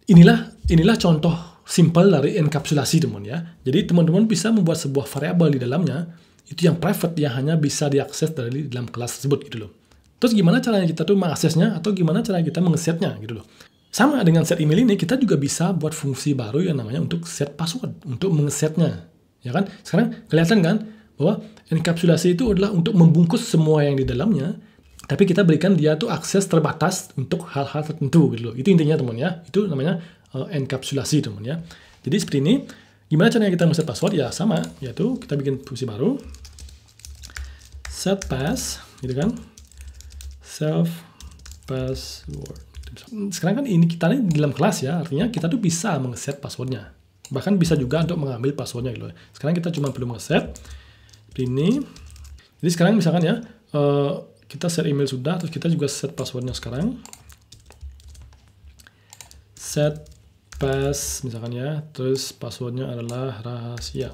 S1: Inilah contoh simple dari enkapsulasi teman ya. Jadi teman-teman bisa membuat sebuah variabel di dalamnya itu yang private, yang hanya bisa diakses dari dalam kelas tersebut gitu loh. Terus gimana caranya kita tuh mengaksesnya, atau gimana caranya kita mengesetnya gitu loh. Sama dengan set email ini, kita juga bisa buat fungsi baru yang namanya untuk set password, untuk mengesetnya, ya kan? Sekarang kelihatan kan bahwa enkapsulasi itu adalah untuk membungkus semua yang di dalamnya. Tapi kita berikan dia tuh akses terbatas untuk hal-hal tertentu gitu loh. Itu intinya teman ya. Itu namanya enkapsulasi teman ya. Jadi seperti ini. Gimana caranya kita men-set password? Ya sama, yaitu kita bikin fungsi baru. Set pass, gitu kan. Self password. Sekarang kan ini kita di dalam kelas ya. Artinya kita tuh bisa men-set passwordnya. Bahkan bisa juga untuk mengambil passwordnya gitu loh. Sekarang kita cuma perlu men-set. Seperti ini. Jadi sekarang misalkan ya, kita set email sudah, terus kita juga set passwordnya sekarang. Set pass misalkan ya, terus passwordnya adalah rahasia,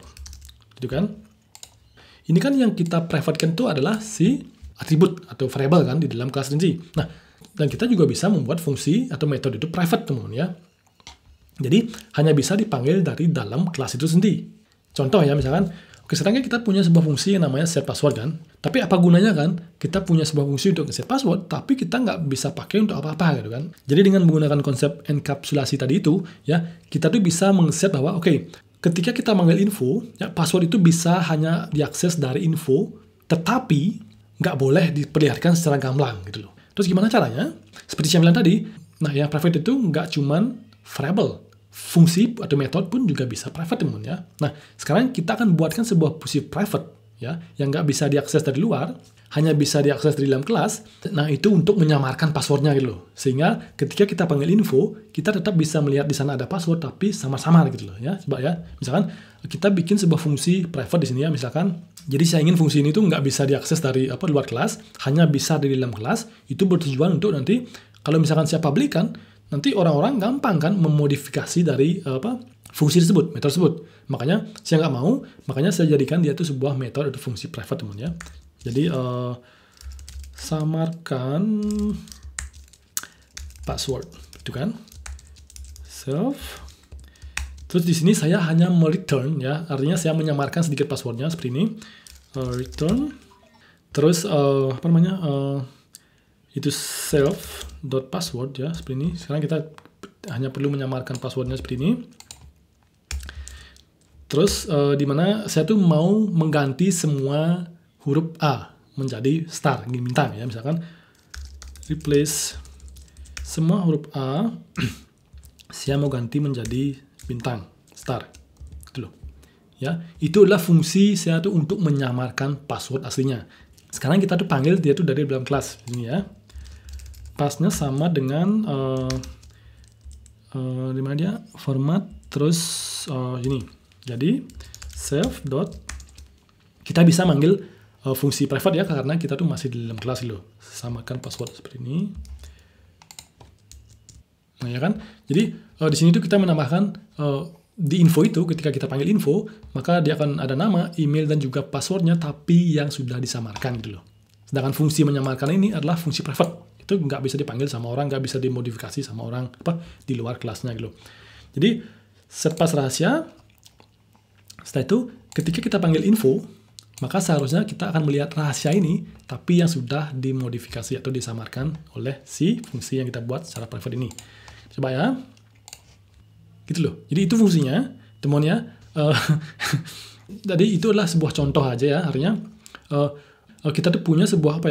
S1: gitu kan? Ini kan yang kita private-kan itu adalah si atribut atau variable kan di dalam kelas inti. Nah, dan kita juga bisa membuat fungsi atau metode itu private teman-teman ya. Jadi hanya bisa dipanggil dari dalam kelas itu sendiri. Contoh ya, misalkan, oke sekarang kita punya sebuah fungsi yang namanya set password kan. Tapi apa gunanya kan? Kita punya sebuah fungsi untuk set password, tapi kita nggak bisa pakai untuk apa-apa gitu kan. Jadi dengan menggunakan konsep enkapsulasi tadi itu, ya kita tuh bisa meng-set bahwa oke, ketika kita manggil info, ya, password itu bisa hanya diakses dari info, tetapi nggak boleh diperlihatkan secara gamblang gitu loh. Terus gimana caranya? Seperti yang bilang tadi, nah yang private itu nggak cuman variable, fungsi atau metode pun juga bisa private teman ya. Nah sekarang kita akan buatkan sebuah fungsi private ya, yang nggak bisa diakses dari luar, hanya bisa diakses dari dalam kelas. Nah itu untuk menyamarkan passwordnya gitu loh. Sehingga ketika kita panggil info, kita tetap bisa melihat di sana ada password tapi sama-sama gitu loh ya. Coba ya, misalkan kita bikin sebuah fungsi private di sini ya, misalkan. Jadi saya ingin fungsi ini tuh nggak bisa diakses dari luar kelas, hanya bisa di dalam kelas. Itu bertujuan untuk nanti kalau misalkan saya publikkan, nanti orang-orang gampang kan memodifikasi dari fungsi tersebut, metode tersebut. Makanya saya nggak mau, makanya saya jadikan dia itu sebuah metode atau fungsi private teman ya. Jadi samarkan password, gitu kan? Self. Terus di sini saya hanya return ya, artinya saya menyamarkan sedikit passwordnya seperti ini. Return. Terus itu self.password ya, seperti ini. Sekarang kita hanya perlu menyamarkan passwordnya seperti ini. Terus di mana saya tuh mau mengganti semua huruf A menjadi star, bintang ya, misalkan replace semua huruf A saya mau ganti menjadi bintang, star, gitu loh. Ya, itu adalah fungsi saya tuh untuk menyamarkan password aslinya. Sekarang kita tuh panggil dia tuh dari dalam kelas ini ya. Passnya sama dengan di mana dia? Format terus ini. Jadi self dot kita bisa manggil fungsi private ya, karena kita tuh masih di dalam kelas loh. Samakan password seperti ini. Nah ya kan, jadi di sini tuh kita menambahkan di info itu, ketika kita panggil info, maka dia akan ada nama, email, dan juga passwordnya, tapi yang sudah disamarkan gitu loh. Sedangkan fungsi menyamarkan ini adalah fungsi private, itu nggak bisa dipanggil sama orang, nggak bisa dimodifikasi sama orang di luar kelasnya gitu loh. Jadi set pass rahasia. Setelah itu, ketika kita panggil info, maka seharusnya kita akan melihat rahasia ini, tapi yang sudah dimodifikasi atau disamarkan oleh si fungsi yang kita buat secara private ini. Coba ya. Gitu loh. Jadi itu fungsinya, teman ya. Jadi itu adalah sebuah contoh aja ya. Artinya kita tuh punya sebuah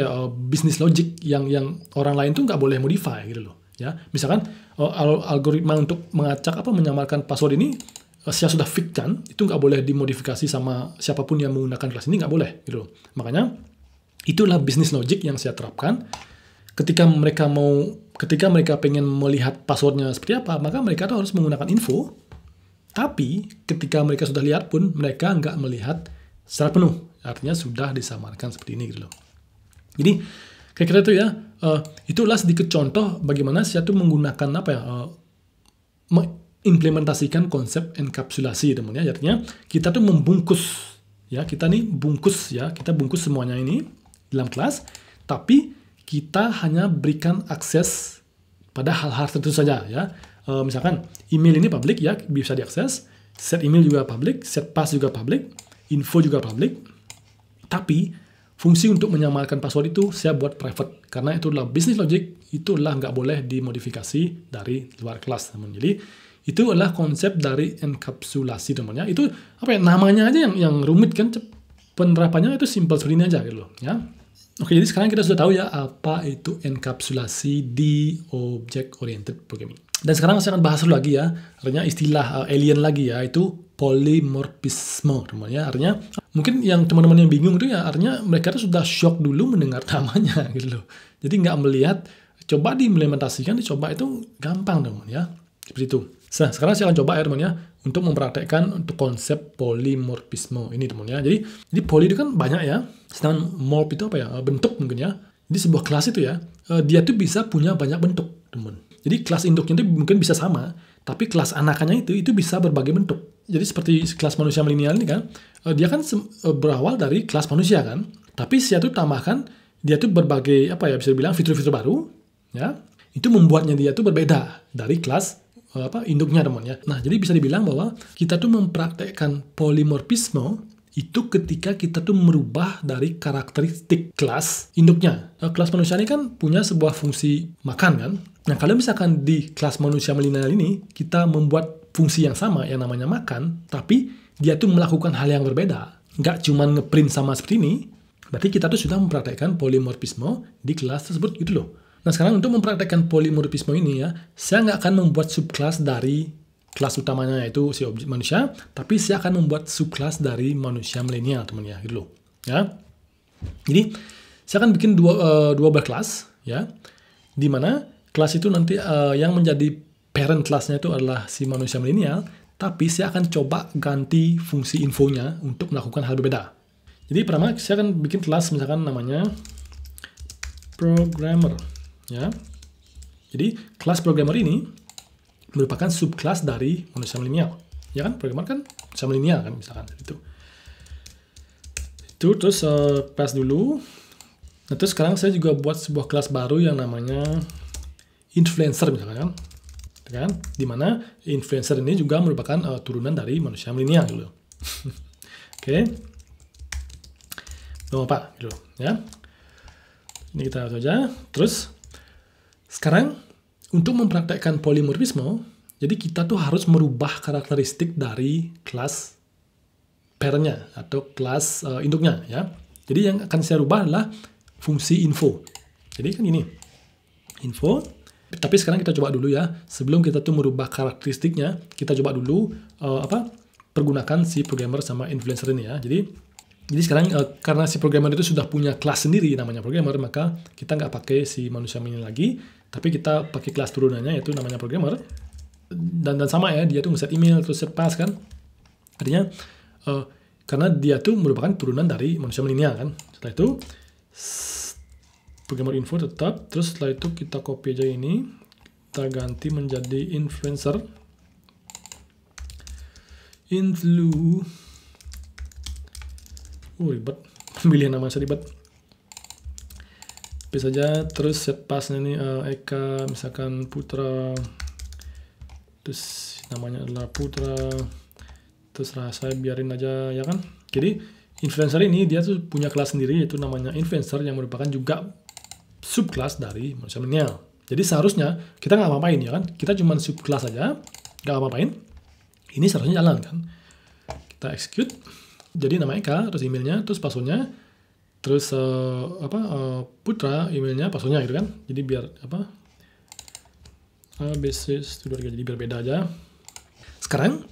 S1: business logic yang orang lain tuh nggak boleh modify gitu loh. Ya, misalkan algoritma untuk mengacak menyamarkan password ini saya sudah fix kan, itu nggak boleh dimodifikasi sama siapapun yang menggunakan kelas ini, nggak boleh gitu loh. Makanya itulah business logic yang saya terapkan. Ketika mereka pengen melihat passwordnya seperti apa, maka mereka tuh harus menggunakan info. Tapi ketika mereka sudah lihat pun, mereka nggak melihat secara penuh. Artinya sudah disamarkan seperti ini gitu loh. Jadi kira-kira itu ya, itulah sedikit contoh bagaimana saya tuh menggunakan mengimplementasikan konsep enkapsulasi teman ya. Artinya kita tuh membungkus ya, kita bungkus semuanya ini dalam kelas, tapi kita hanya berikan akses pada hal-hal tertentu saja ya. Misalkan email ini public ya, bisa diakses, set email juga public, set pass juga public, info juga public. Tapi fungsi untuk menyamarkan password itu saya buat private, karena itu adalah business logic, itu adalah nggak boleh dimodifikasi dari luar kelas teman. Jadi itu adalah konsep dari enkapsulasi teman-teman ya. Itu namanya aja yang rumit kan, penerapannya itu simple seperti ini aja gitu loh ya. Oke, jadi sekarang kita sudah tahu ya apa itu enkapsulasi di object oriented programming. Dan sekarang saya akan bahas dulu lagi ya, artinya istilah alien lagi ya, itu polymorphisme teman ya. Artinya mungkin yang teman-teman yang bingung itu ya, artinya mereka itu sudah shock dulu mendengar namanya gitu loh. Jadi nggak melihat, coba diimplementasikan, dicoba itu gampang teman ya, seperti itu. Nah, sekarang saya akan coba ya teman ya, untuk mempraktekkan untuk konsep polymorphisme ini teman ya. Jadi poly itu kan banyak ya, sedangkan morph itu bentuk mungkin ya. Jadi Jadi sebuah kelas itu ya, dia tuh bisa punya banyak bentuk, teman. Jadi kelas induknya itu mungkin bisa sama, tapi kelas anakannya itu bisa berbagai bentuk. Jadi seperti kelas manusia milenial ini kan, dia kan berawal dari kelas manusia kan, tapi saya tuh tambahkan dia tuh berbagai bisa dibilang fitur-fitur baru, ya. Itu membuatnya dia tuh berbeda dari kelas induknya, teman ya. Nah, jadi bisa dibilang bahwa kita tuh mempraktekkan polimorfisme itu ketika kita tuh merubah dari karakteristik kelas induknya. Kelas manusia ini kan punya sebuah fungsi makan kan. Nah, kalau misalkan di kelas manusia milenial ini kita membuat fungsi yang sama yang namanya makan, tapi dia tuh melakukan hal yang berbeda. Nggak cuma ngeprint sama seperti ini, berarti kita tuh sudah mempraktekkan polimorfisme di kelas tersebut gitu loh. Nah, sekarang untuk mempraktekkan polimorfisme ini ya, saya nggak akan membuat subkelas dari kelas utamanya yaitu si objek manusia, tapi saya akan membuat subkelas dari manusia milenial, teman ya, gitu loh. Ya. Jadi, saya akan bikin dua buah kelas, ya, di mana kelas itu nanti yang menjadi parent kelasnya itu adalah si manusia milenial, tapi saya akan coba ganti fungsi infonya untuk melakukan hal berbeda. Jadi, pertama saya akan bikin kelas misalkan namanya programmer, ya. Jadi, kelas programmer ini merupakan subkelas dari manusia milenial. Ya kan, programmer kan manusia milenial kan, misalkan itu. Itu terus pass dulu. Nah, terus sekarang saya juga buat sebuah kelas baru yang namanya influencer misalkan kan, dimana influencer ini juga merupakan turunan dari manusia milenial gitu. Oke. Apa gitu ya. Ini kita saja. Terus sekarang untuk mempraktekkan polimorfisme, jadi kita tuh harus merubah karakteristik dari kelas parent-nya atau kelas induknya ya. Jadi yang akan saya rubah adalah fungsi info. Jadi kan ini info. Tapi sekarang kita coba dulu ya. Sebelum kita tuh merubah karakteristiknya, kita coba dulu pergunakan si programmer sama influencer ini ya. Jadi sekarang karena si programmer itu sudah punya kelas sendiri namanya programmer, maka kita nggak pakai si manusia ini lagi, tapi kita pakai kelas turunannya yaitu namanya programmer. Dan sama ya, dia tuh nge-set email terus set pass kan. Artinya karena dia tuh merupakan turunan dari manusia milenial kan. Setelah itu programmer info tetap, terus setelah itu kita copy aja ini, kita ganti menjadi influencer. Ribet, pemilihan nama saya ribet. Bisa saja, terus set passnya ini Eka, misalkan Putra, terus namanya adalah Putra, terus saya biarin aja ya kan. Jadi influencer ini dia tuh punya kelas sendiri yaitu namanya influencer yang merupakan juga subkelas dari manusia milenial. Jadi seharusnya kita nggak ngapain ya kan, kita cuma subkelas aja, nggak ngapain. Ini seharusnya jalan kan. Kita execute. Jadi nama Eka, terus emailnya, terus passwordnya, terus Putra emailnya, passwordnya gitu kan. Jadi biar ABC Studio, jadi biar beda aja. Sekarang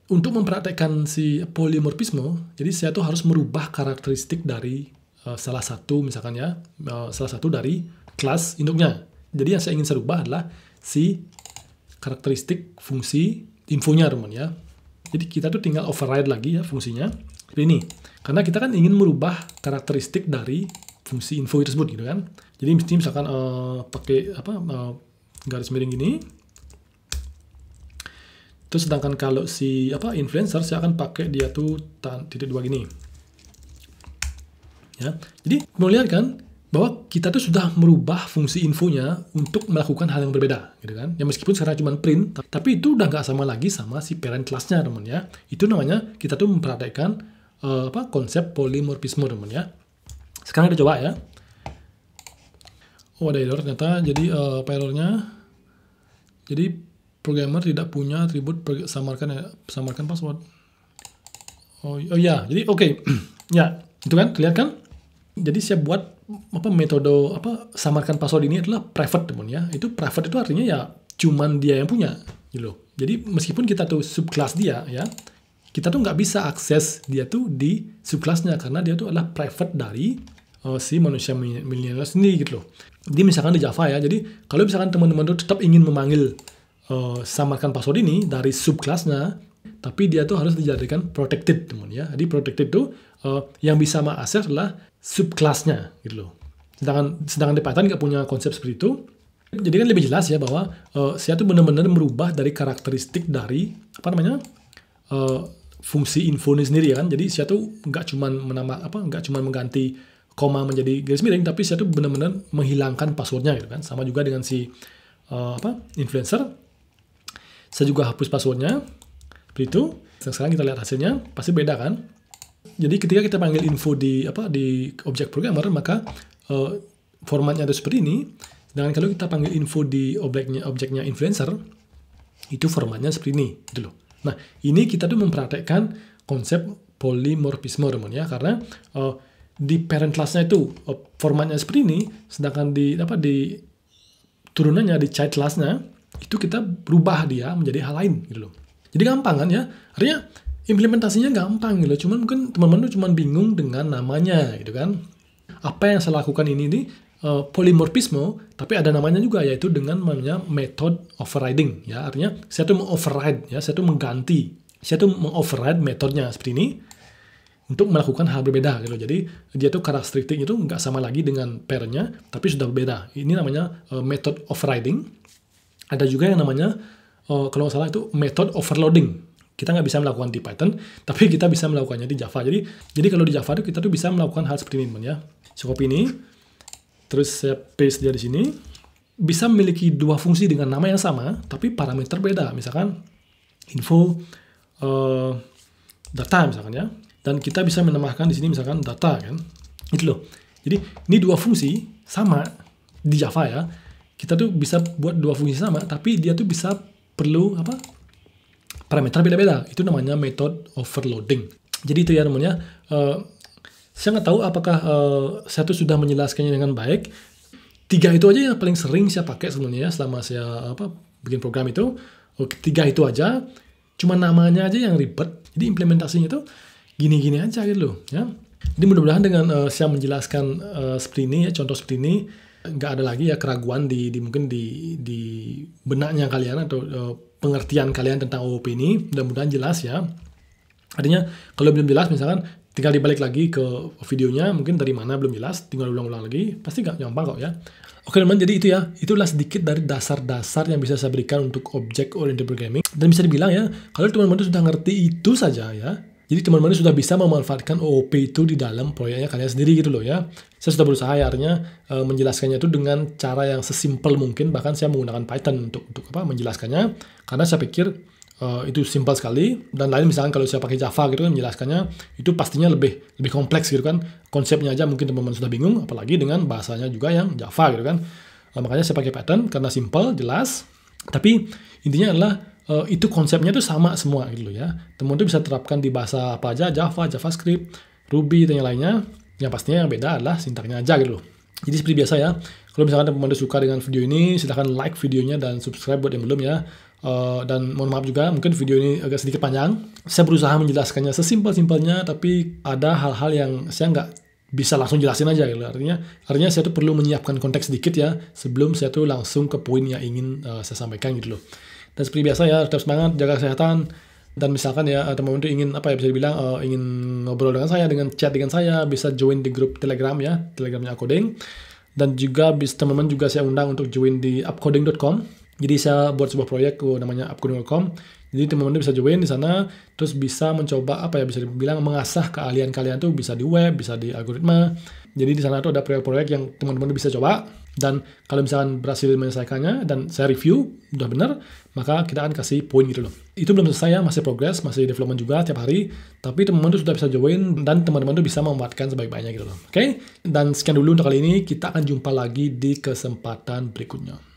S1: untuk mempraktekkan si polimorfisme, jadi saya tuh harus merubah karakteristik dari salah satu misalkan ya, salah satu dari kelas induknya. Jadi yang saya ingin saya rubah adalah si karakteristik fungsi infonya, teman ya. Jadi kita tuh tinggal override lagi ya fungsinya. Seperti ini. Karena kita kan ingin merubah karakteristik dari fungsi info tersebut gitu kan. Jadi misalkan pakai garis miring gini. Terus sedangkan kalau si influencer saya akan pakai dia tuh titik 2 gini. Ya. Jadi mau lihat kan bahwa kita tuh sudah merubah fungsi infonya untuk melakukan hal yang berbeda gitu kan. Ya meskipun sekarang cuma print, tapi itu udah nggak sama lagi sama si parent kelasnya, teman ya. Itu namanya kita tuh mempraktekkan konsep polimorfisme, teman ya. Sekarang kita coba ya. Oh, ada error ternyata. Jadi errornya? Jadi programmer tidak punya atribut samarkan password. Oh ya, jadi oke. Ya, itu kan kelihatan kan? Jadi saya buat metode samarkan password ini adalah private, teman ya. Itu private itu artinya ya cuman dia yang punya gitu loh. Jadi meskipun kita tuh subkelas dia ya, kita tuh nggak bisa akses dia tuh di subkelasnya karena dia tuh adalah private dari si manusia milenial sendiri gitu loh. Jadi misalkan di Java ya, jadi kalau misalkan teman-teman tuh tetap ingin memanggil samarkan password ini dari subkelasnya, tapi dia tuh harus dijadikan protected, teman ya. Jadi protected tuh yang bisa mengakses adalah subkelasnya gitu loh. Sedangkan di Python nggak punya konsep seperti itu. Jadi kan lebih jelas ya bahwa saya tuh benar-benar merubah dari karakteristik dari fungsi info ini sendiri kan. Jadi saya tuh nggak cuma mengganti koma menjadi garis miring, tapi saya tuh benar-benar menghilangkan passwordnya gitu kan. Sama juga dengan si influencer, saya juga hapus passwordnya seperti itu. Sekarang kita lihat hasilnya, pasti beda kan. Jadi ketika kita panggil info di objek programmer, maka formatnya itu seperti ini. Sedangkan kalau kita panggil info di objeknya influencer, itu formatnya seperti ini gitu loh. Nah, ini kita tuh mempraktekkan konsep polymorphisme teman ya, karena di parent class-nya itu formatnya seperti ini, sedangkan di turunannya di child class-nya itu kita berubah dia menjadi hal lain gitu loh. Jadi gampang kan ya, artinya implementasinya gampang gitu loh. Cuman mungkin teman-teman tuh cuman bingung dengan namanya gitu kan. Apa yang saya lakukan ini polymorphisme, tapi ada namanya juga, yaitu dengan namanya method overriding ya. Artinya saya tuh mengoverride ya, saya tuh mengoverride metodenya seperti ini untuk melakukan hal berbeda gitu. Jadi dia tuh karakteristik itu nggak sama lagi dengan parentnya, tapi sudah berbeda. Ini namanya method overriding. Ada juga yang namanya kalau nggak salah itu method overloading. Kita nggak bisa melakukan di Python, tapi kita bisa melakukannya di Java. Jadi kalau di Java itu kita tuh bisa melakukan hal seperti ini teman ya. Saya copy ini, terus saya paste dia di sini. Bisa memiliki dua fungsi dengan nama yang sama, tapi parameter beda. Misalkan info data misalkan ya. Dan kita bisa menambahkan di sini misalkan data kan. Itu loh. Jadi ini dua fungsi sama di Java ya. Kita tuh bisa buat dua fungsi sama, tapi dia tuh bisa perlu parameter beda-beda. Itu namanya method overloading. Jadi itu ya namanya. Saya nggak tahu apakah saya tuh sudah menjelaskannya dengan baik. 3 itu aja yang paling sering saya pakai sebenarnya selama saya bikin program itu. 3 itu aja. Cuma namanya aja yang ribet. Jadi implementasinya itu gini-gini aja gitu loh ya. Jadi mudah-mudahan dengan saya menjelaskan seperti ini ya, contoh seperti ini, nggak ada lagi ya keraguan mungkin di benaknya kalian atau pengertian kalian tentang OOP ini. Mudah-mudahan jelas ya. Artinya kalau belum jelas misalkan tinggal dibalik lagi ke videonya, mungkin dari mana belum jelas, tinggal ulang-ulang lagi, pasti gampang kok ya. Oke teman, jadi itu ya, itulah sedikit dari dasar-dasar yang bisa saya berikan untuk object oriented programming. Dan bisa dibilang ya, kalau teman-teman sudah ngerti itu saja ya, jadi teman-teman sudah bisa memanfaatkan OOP itu di dalam proyeknya kalian sendiri gitu loh ya. Saya sudah berusaha ya, artinya menjelaskannya itu dengan cara yang sesimpel mungkin, bahkan saya menggunakan Python untuk menjelaskannya, karena saya pikir itu simpel sekali. Dan lain misalkan kalau saya pakai Java gitu kan menjelaskannya, itu pastinya lebih kompleks gitu kan. Konsepnya aja mungkin teman-teman sudah bingung, apalagi dengan bahasanya juga yang Java gitu kan. Makanya saya pakai Python karena simpel, jelas. Tapi intinya adalah itu konsepnya tuh sama semua gitu loh ya. Teman-teman tuh bisa terapkan di bahasa apa aja, Java, JavaScript, Ruby dan yang lainnya. Yang pastinya yang beda adalah sintaknya aja gitu loh. Jadi seperti biasa ya, kalau misalkan teman-teman suka dengan video ini, silahkan like videonya dan subscribe buat yang belum ya. Dan mohon maaf juga, mungkin video ini agak sedikit panjang. Saya berusaha menjelaskannya sesimpel-simpelnya, tapi ada hal-hal yang saya nggak bisa langsung jelasin aja gitu. Artinya saya tuh perlu menyiapkan konteks sedikit ya, sebelum saya tuh langsung ke poin yang ingin saya sampaikan gitu loh. Dan seperti biasa ya, tetap semangat, jaga kesehatan. Dan misalkan ya teman-teman tuh ingin bisa dibilang ingin ngobrol dengan saya, dengan chat dengan saya, bisa join di grup Telegram ya, Telegramnya Upcoding. Dan juga teman-teman juga saya undang untuk join di upcoding.com. Jadi saya buat sebuah proyek namanya upcoding.com. Jadi teman-teman bisa join di sana, terus bisa mencoba bisa dibilang mengasah keahlian kalian tuh, bisa di web, bisa di algoritma. Jadi di sana tuh ada proyek-proyek yang teman-teman bisa coba. Dan kalau misalkan berhasil menyelesaikannya dan saya review udah benar, maka kita akan kasih poin gitu loh. Itu belum selesai ya, masih progress, masih development juga tiap hari. Tapi teman-teman tuh sudah bisa join dan teman-teman tuh bisa memanfaatkan sebaik-baiknya gitu loh. Oke? Dan sekian dulu untuk kali ini, kita akan jumpa lagi di kesempatan berikutnya.